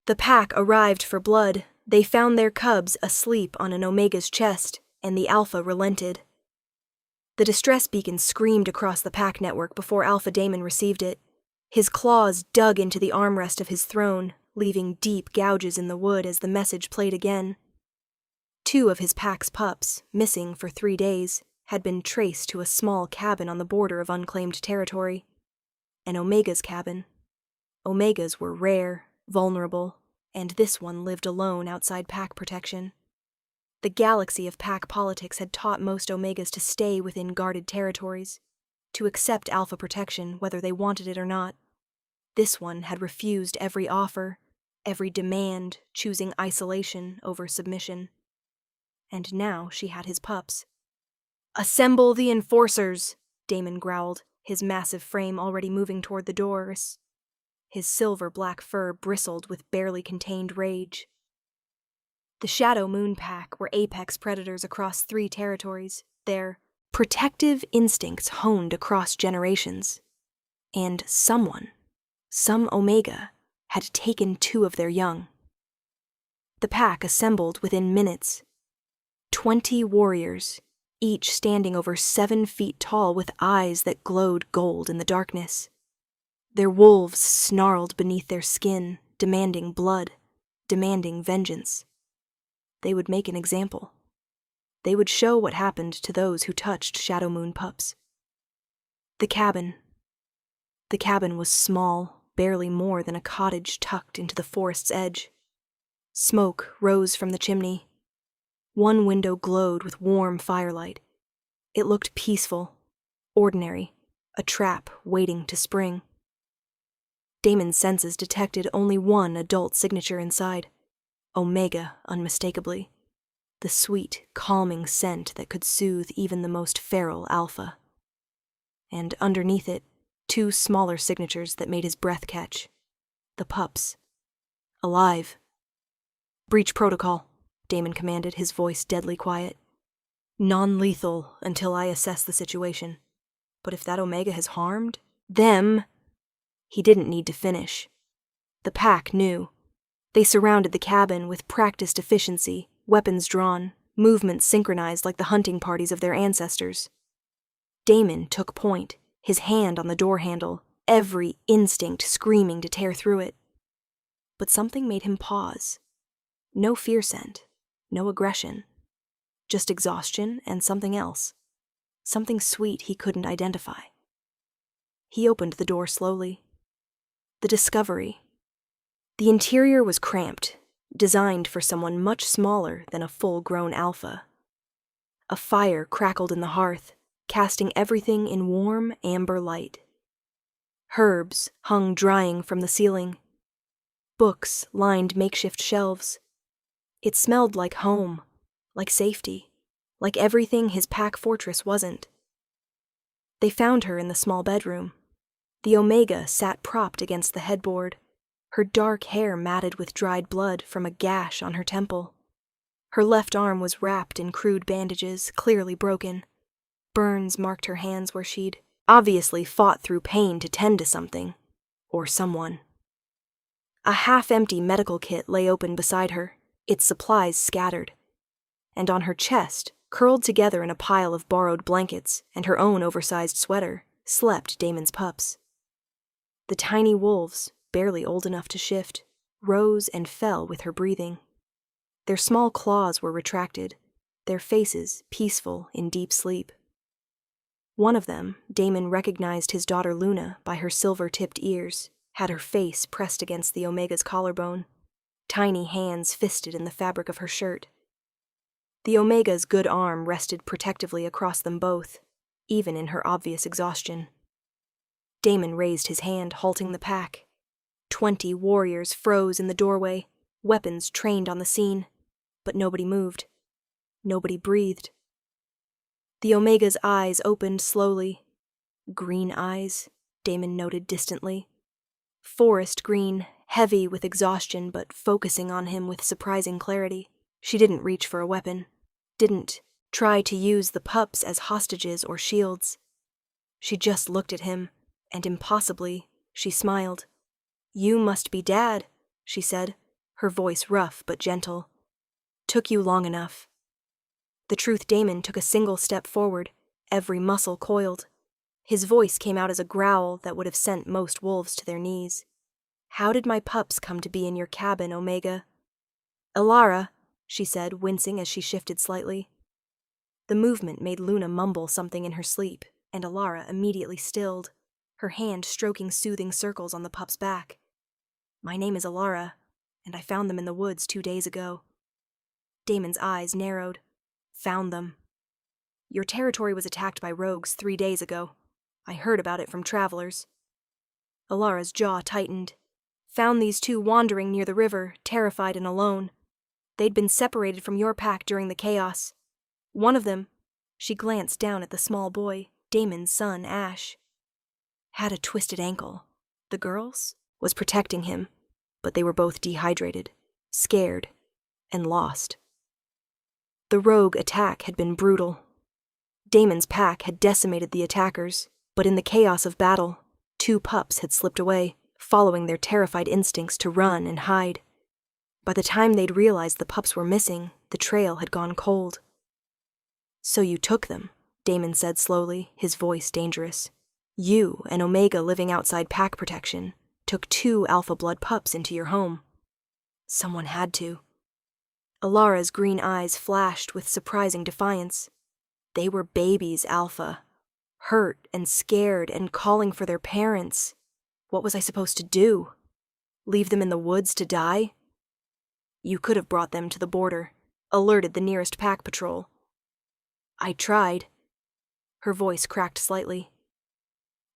The pack arrived for blood. They found their cubs asleep on an Omega's chest, and the Alpha relented. The distress beacon screamed across the pack network before Alpha Daemon received it. His claws dug into the armrest of his throne, leaving deep gouges in the wood as the message played again. 2 of his pack's pups, missing for 3 days, had been traced to a small cabin on the border of unclaimed territory. An Omega's cabin. Omegas were rare, vulnerable, and this one lived alone outside pack protection. The galaxy of pack politics had taught most Omegas to stay within guarded territories, to accept Alpha protection whether they wanted it or not. This one had refused every offer, every demand, choosing isolation over submission. And now she had his pups. "Assemble the enforcers," Daemon growled, his massive frame already moving toward the doors. His silver-black fur bristled with barely contained rage. The Shadow Moon Pack were apex predators across 3 territories, their protective instincts honed across generations. And some Omega, had taken 2 of their young. The pack assembled within minutes. 20 warriors, each standing over 7 feet tall with eyes that glowed gold in the darkness. Their wolves snarled beneath their skin, demanding blood, demanding vengeance. They would make an example. They would show what happened to those who touched Shadow Moon pups. The cabin. The cabin was small, barely more than a cottage tucked into the forest's edge. Smoke rose from the chimney. One window glowed with warm firelight. It looked peaceful, ordinary, a trap waiting to spring. Daemon's senses detected only one adult signature inside. Omega, unmistakably. The sweet, calming scent that could soothe even the most feral Alpha. And underneath it, 2 smaller signatures that made his breath catch. The pups. Alive. "Breach protocol," Daemon commanded, his voice deadly quiet. "Non-lethal until I assess the situation. But if that Omega has harmed them..." He didn't need to finish. The pack knew. They surrounded the cabin with practiced efficiency, weapons drawn, movements synchronized like the hunting parties of their ancestors. Daemon took point, his hand on the door handle, every instinct screaming to tear through it. But something made him pause. No fear scent, no aggression. Just exhaustion and something else. Something sweet he couldn't identify. He opened the door slowly. The discovery. The interior was cramped, designed for someone much smaller than a full-grown Alpha. A fire crackled in the hearth, casting everything in warm, amber light. Herbs hung drying from the ceiling. Books lined makeshift shelves. It smelled like home, like safety, like everything his pack fortress wasn't. They found her in the small bedroom. The Omega sat propped against the headboard, her dark hair matted with dried blood from a gash on her temple. Her left arm was wrapped in crude bandages, clearly broken. Burns marked her hands where she'd obviously fought through pain to tend to something, or someone. A half-empty medical kit lay open beside her, its supplies scattered. And on her chest, curled together in a pile of borrowed blankets and her own oversized sweater, slept Daemon's pups. The tiny wolves, barely old enough to shift, rose and fell with her breathing. Their small claws were retracted, their faces peaceful in deep sleep. One of them, Daemon recognized his daughter Luna by her silver-tipped ears, had her face pressed against the Omega's collarbone, tiny hands fisted in the fabric of her shirt. The Omega's good arm rested protectively across them both, even in her obvious exhaustion. Daemon raised his hand, halting the pack. 20 warriors froze in the doorway, weapons trained on the scene, but nobody moved. Nobody breathed. The Omega's eyes opened slowly. Green eyes, Daemon noted distantly. Forest green, heavy with exhaustion but focusing on him with surprising clarity. She didn't reach for a weapon. Didn't try to use the pups as hostages or shields. She just looked at him, and impossibly, she smiled. "You must be Dad," she said. her voice rough but gentle. Took you long enough. The Truth Daemon took a single step forward, every muscle coiled. His voice came out as a growl that would have sent most wolves to their knees. How did my pups come to be in your cabin, Omega? Alara, she said, wincing as she shifted slightly. The movement made Luna mumble something in her sleep, and Alara immediately stilled, her hand stroking soothing circles on the pup's back. My name is Alara, and I found them in the woods 2 days ago. Damon's eyes narrowed. Found them. Your territory was attacked by rogues 3 days ago. I heard about it from travelers. Alara's jaw tightened. Found these two wandering near the river, terrified and alone. They'd been separated from your pack during the chaos. One of them, she glanced down at the small boy, Damon's son, Ash, had a twisted ankle. The girls was protecting him, but they were both dehydrated, scared, and lost. The rogue attack had been brutal. Damon's pack had decimated the attackers, but in the chaos of battle, 2 pups had slipped away, following their terrified instincts to run and hide. By the time they'd realized the pups were missing, the trail had gone cold. So you took them, Damon said slowly, his voice dangerous. You, an Omega living outside pack protection, took 2 alpha blood pups into your home. Someone had to. Alara's green eyes flashed with surprising defiance. They were babies, Alpha. Hurt and scared and calling for their parents. What was I supposed to do? Leave them in the woods to die? You could have brought them to the border, alerted the nearest pack patrol. I tried. Her voice cracked slightly.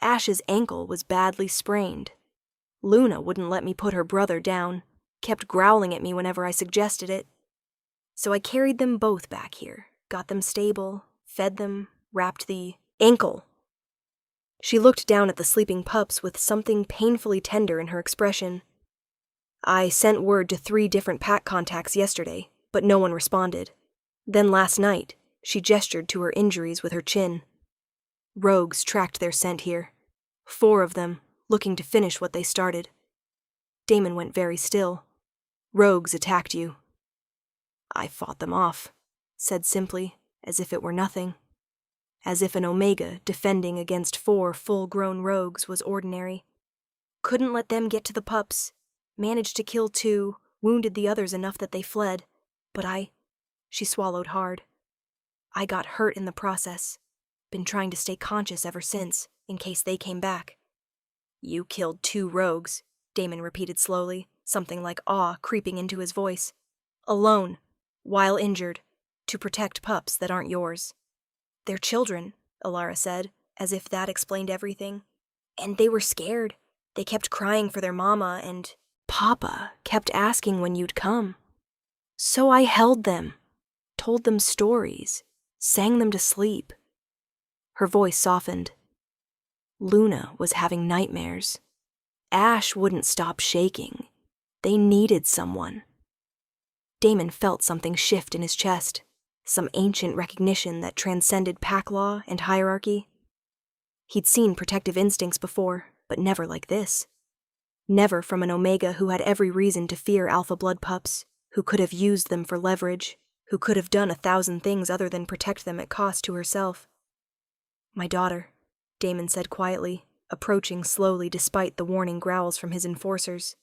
Ash's ankle was badly sprained. Luna wouldn't let me put her brother down, kept growling at me whenever I suggested it. So I carried them both back here, got them stable, fed them, wrapped the ankle. She looked down at the sleeping pups with something painfully tender in her expression. I sent word to 3 different pack contacts yesterday, but no one responded. Then last night, she gestured to her injuries with her chin. Rogues tracked their scent here. 4 of them, looking to finish what they started. Damon went very still. Rogues attacked you. I fought them off, said simply, as if it were nothing. As if an Omega defending against 4 full-grown rogues was ordinary. Couldn't let them get to the pups. Managed to kill 2, wounded the others enough that they fled. But she swallowed hard. I got hurt in the process. Been trying to stay conscious ever since, in case they came back. You killed 2 rogues, Damon repeated slowly, something like awe creeping into his voice. Alone, while injured, to protect pups that aren't yours. They're children, Alara said, as if that explained everything. And they were scared. They kept crying for their mama, and Papa kept asking when you'd come. So I held them, told them stories, sang them to sleep. Her voice softened. Luna was having nightmares. Ash wouldn't stop shaking. They needed someone. Damon felt something shift in his chest, some ancient recognition that transcended pack law and hierarchy. He'd seen protective instincts before, but never like this. Never from an Omega who had every reason to fear alpha blood pups, who could have used them for leverage, who could have done 1,000 things other than protect them at cost to herself. My daughter, Damon said quietly, approaching slowly despite the warning growls from his enforcers,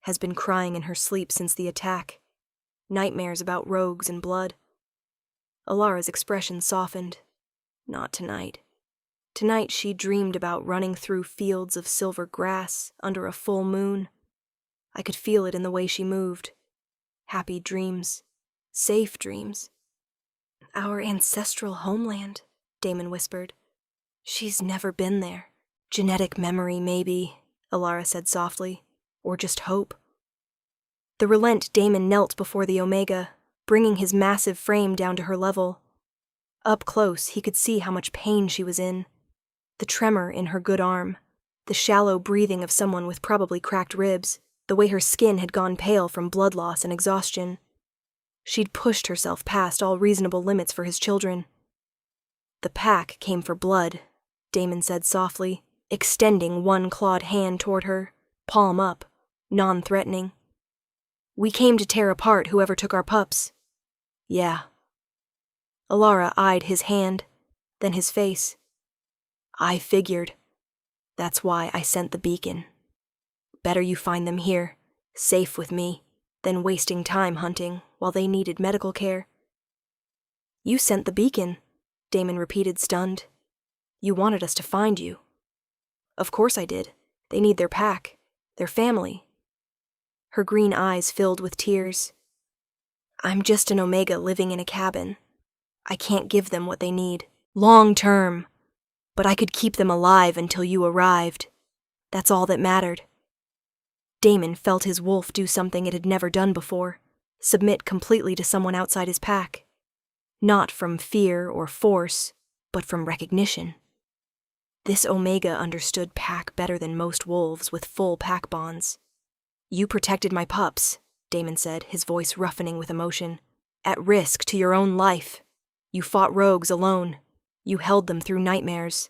has been crying in her sleep since the attack. Nightmares about rogues and blood. Alara's expression softened. Not tonight. Tonight she dreamed about running through fields of silver grass under a full moon. I could feel it in the way she moved. Happy dreams. Safe dreams. Our ancestral homeland, Damon whispered. She's never been there. Genetic memory, maybe, Alara said softly. Or just hope. The relent Damon knelt before the Omega, bringing his massive frame down to her level. Up close, he could see how much pain she was in. The tremor in her good arm, the shallow breathing of someone with probably cracked ribs, the way her skin had gone pale from blood loss and exhaustion. She'd pushed herself past all reasonable limits for his children. The pack came for blood, Damon said softly, extending one clawed hand toward her, palm up, non-threatening. We came to tear apart whoever took our pups. Yeah. Alara eyed his hand, then his face. I figured. That's why I sent the beacon. Better you find them here, safe with me, than wasting time hunting while they needed medical care. You sent the beacon, Damon repeated, stunned. You wanted us to find you. Of course I did. They need their pack, their family. Her green eyes filled with tears. I'm just an Omega living in a cabin. I can't give them what they need, long term. But I could keep them alive until you arrived. That's all that mattered. Damon felt his wolf do something it had never done before, submit completely to someone outside his pack. Not from fear or force, but from recognition. This Omega understood pack better than most wolves with full pack bonds. You protected my pups, Damon said, his voice roughening with emotion. At risk to your own life. You fought rogues alone. You held them through nightmares.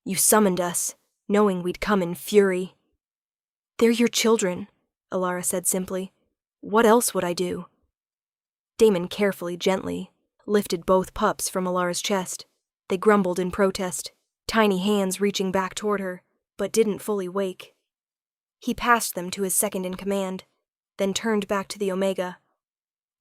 You summoned us, knowing we'd come in fury. They're your children, Alara said simply. What else would I do? Damon carefully, gently, lifted both pups from Alara's chest. They grumbled in protest, tiny hands reaching back toward her, but didn't fully wake. He passed them to his second-in-command, then turned back to the Omega.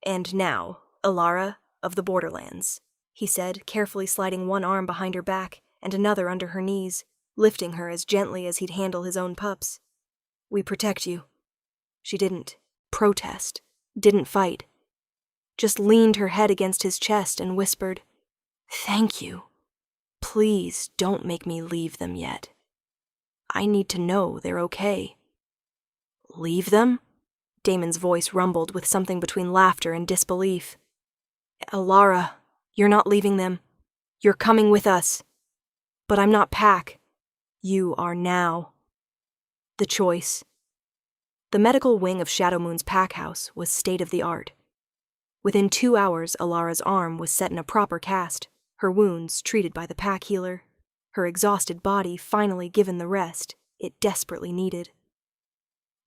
And now, Alara of the Borderlands, he said, carefully sliding one arm behind her back and another under her knees, lifting her as gently as he'd handle his own pups. We protect you. She didn't protest, didn't fight. Just leaned her head against his chest and whispered, Thank you. Please don't make me leave them yet. I need to know they're okay. Leave them? Damon's voice rumbled with something between laughter and disbelief. Alara, you're not leaving them. You're coming with us. But I'm not Pack. You are now. The choice. The medical wing of Shadowmoon's pack house was state-of-the-art. Within 2 hours, Alara's arm was set in a proper cast, her wounds treated by the pack healer, her exhausted body finally given the rest it desperately needed.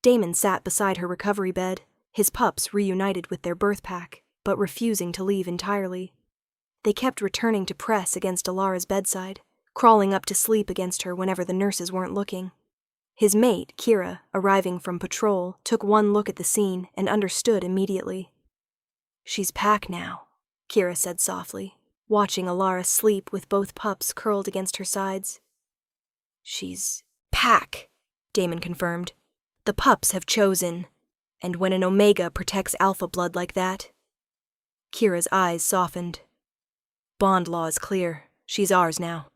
Damon sat beside her recovery bed, his pups reunited with their birth pack, but refusing to leave entirely. They kept returning to press against Alara's bedside, crawling up to sleep against her whenever the nurses weren't looking. His mate, Kira, arriving from patrol, took one look at the scene and understood immediately. She's Pack now, Kira said softly, watching Alara sleep with both pups curled against her sides. She's Pack, Damon confirmed. The pups have chosen, and when an Omega protects alpha blood like that... Kira's eyes softened. Bond law is clear. She's ours now.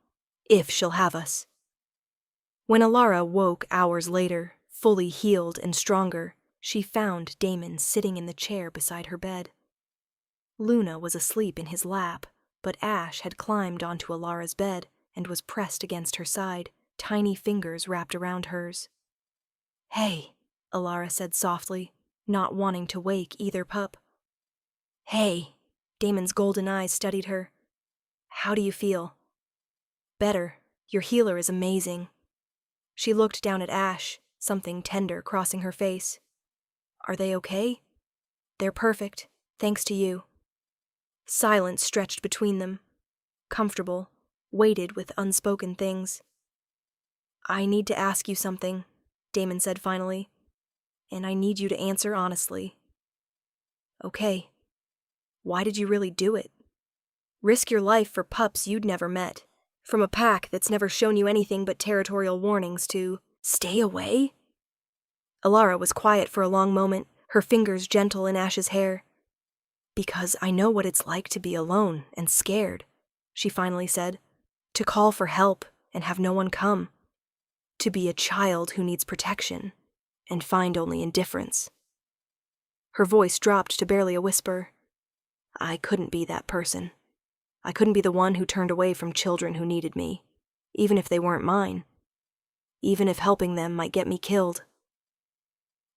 If she'll have us. When Alara woke hours later, fully healed and stronger, she found Damon sitting in the chair beside her bed. Luna was asleep in his lap, but Ash had climbed onto Alara's bed and was pressed against her side, tiny fingers wrapped around hers. Hey, Alara said softly, not wanting to wake either pup. Hey, Damon's golden eyes studied her. How do you feel? Better. Your healer is amazing. She looked down at Ash, something tender crossing her face. Are they okay? They're perfect, thanks to you. Silence stretched between them, comfortable, weighted with unspoken things. I need to ask you something, Damon said finally, and I need you to answer honestly. Okay. Why did you really do it? Risk your life for pups you'd never met, from a pack that's never shown you anything but territorial warnings to stay away? Alara was quiet for a long moment, her fingers gentle in Ash's hair. Because I know what it's like to be alone and scared, she finally said, to call for help and have no one come. To be a child who needs protection, and find only indifference. Her voice dropped to barely a whisper. I couldn't be that person. I couldn't be the one who turned away from children who needed me, even if they weren't mine. Even if helping them might get me killed.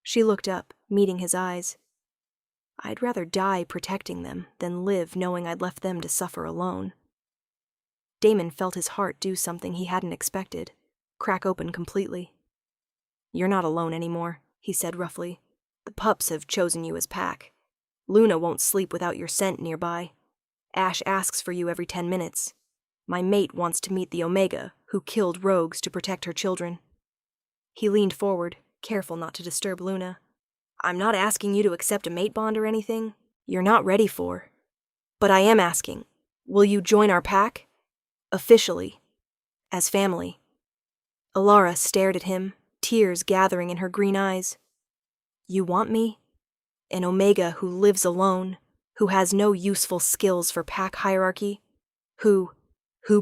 She looked up, meeting his eyes. I'd rather die protecting them than live knowing I'd left them to suffer alone. Damon felt his heart do something he hadn't expected. Crack open completely. You're not alone anymore, he said roughly. The pups have chosen you as pack. Luna won't sleep without your scent nearby. Ash asks for you every 10 minutes. My mate wants to meet the Omega, who killed rogues to protect her children." He leaned forward, careful not to disturb Luna. "I'm not asking you to accept a mate bond or anything you're not ready for. But I am asking, will you join our pack? Officially. As family." Alara stared at him, tears gathering in her green eyes. "You want me? An Omega who lives alone, who has no useful skills for pack hierarchy, who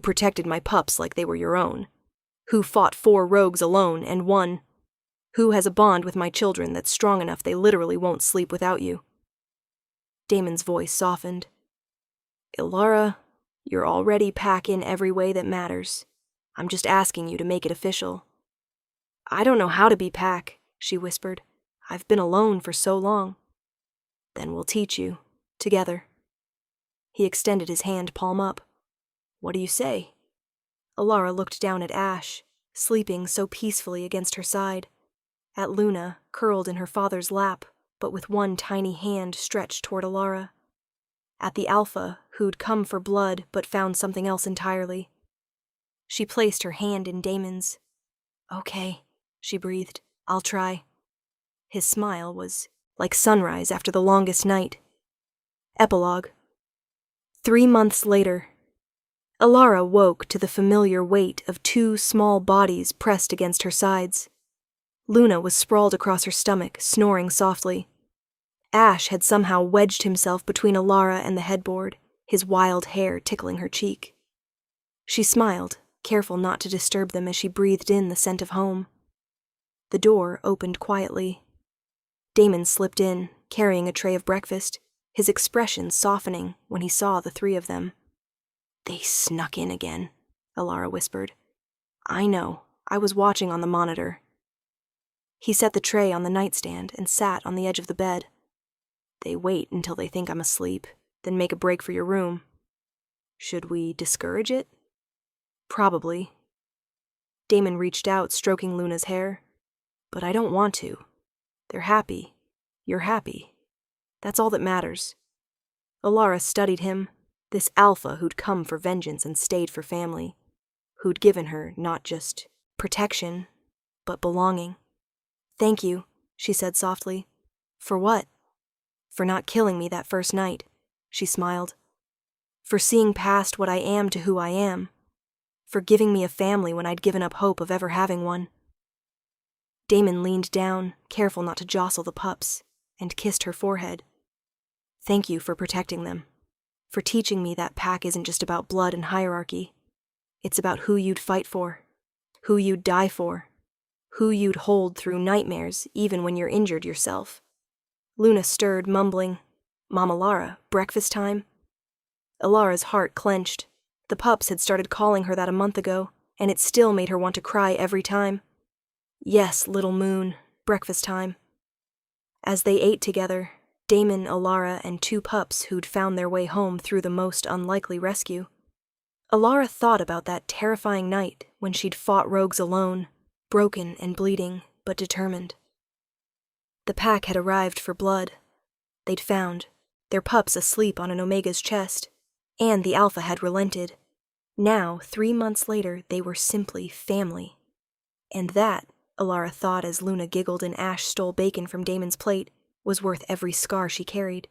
protected my pups like they were your own, who fought 4 rogues alone and won, who has a bond with my children that's strong enough they literally won't sleep without you." Damon's voice softened. "Ilara, you're already pack in every way that matters. I'm just asking you to make it official." "I don't know how to be pack," she whispered. "I've been alone for so long." "Then we'll teach you, together." He extended his hand palm up. "What do you say?" Alara looked down at Ash, sleeping so peacefully against her side, at Luna, curled in her father's lap, but with one tiny hand stretched toward Alara, at the Alpha, who'd come for blood but found something else entirely. She placed her hand in Damon's. "Okay," she breathed. "I'll try." His smile was like sunrise after the longest night. Epilogue. 3 months later. Alara woke to the familiar weight of 2 small bodies pressed against her sides. Luna was sprawled across her stomach, snoring softly. Ash had somehow wedged himself between Alara and the headboard, his wild hair tickling her cheek. She smiled, careful not to disturb them as she breathed in the scent of home. The door opened quietly. Damon slipped in, carrying a tray of breakfast, his expression softening when he saw the 3 of them. "They snuck in again," Alara whispered. "I know. I was watching on the monitor." He set the tray on the nightstand and sat on the edge of the bed. "They wait until they think I'm asleep, then make a break for your room. Should we discourage it?" "Probably." Damon reached out, stroking Luna's hair. "But I don't want to. They're happy. You're happy. That's all that matters." Alara studied him, this Alpha who'd come for vengeance and stayed for family, who'd given her not just protection, but belonging. "Thank you," she said softly. "For what?" "For not killing me that first night," she smiled. "For seeing past what I am to who I am. For giving me a family when I'd given up hope of ever having one." Damon leaned down, careful not to jostle the pups, and kissed her forehead. "Thank you for protecting them. For teaching me that pack isn't just about blood and hierarchy. It's about who you'd fight for, who you'd die for, who you'd hold through nightmares even when you're injured yourself." Luna stirred, mumbling, "Mama Lara, breakfast time?" Alara's heart clenched. The pups had started calling her that a month ago, and it still made her want to cry every time. "Yes, little moon, breakfast time." As they ate together, Damon, Alara, and 2 pups who'd found their way home through the most unlikely rescue, Alara thought about that terrifying night when she'd fought rogues alone, broken and bleeding, but determined. The pack had arrived for blood. They'd found their pups asleep on an Omega's chest, and the Alpha had relented. Now, 3 months later, they were simply family. And that, Alara thought as Luna giggled and Ash stole bacon from Damon's plate, was worth every scar she carried.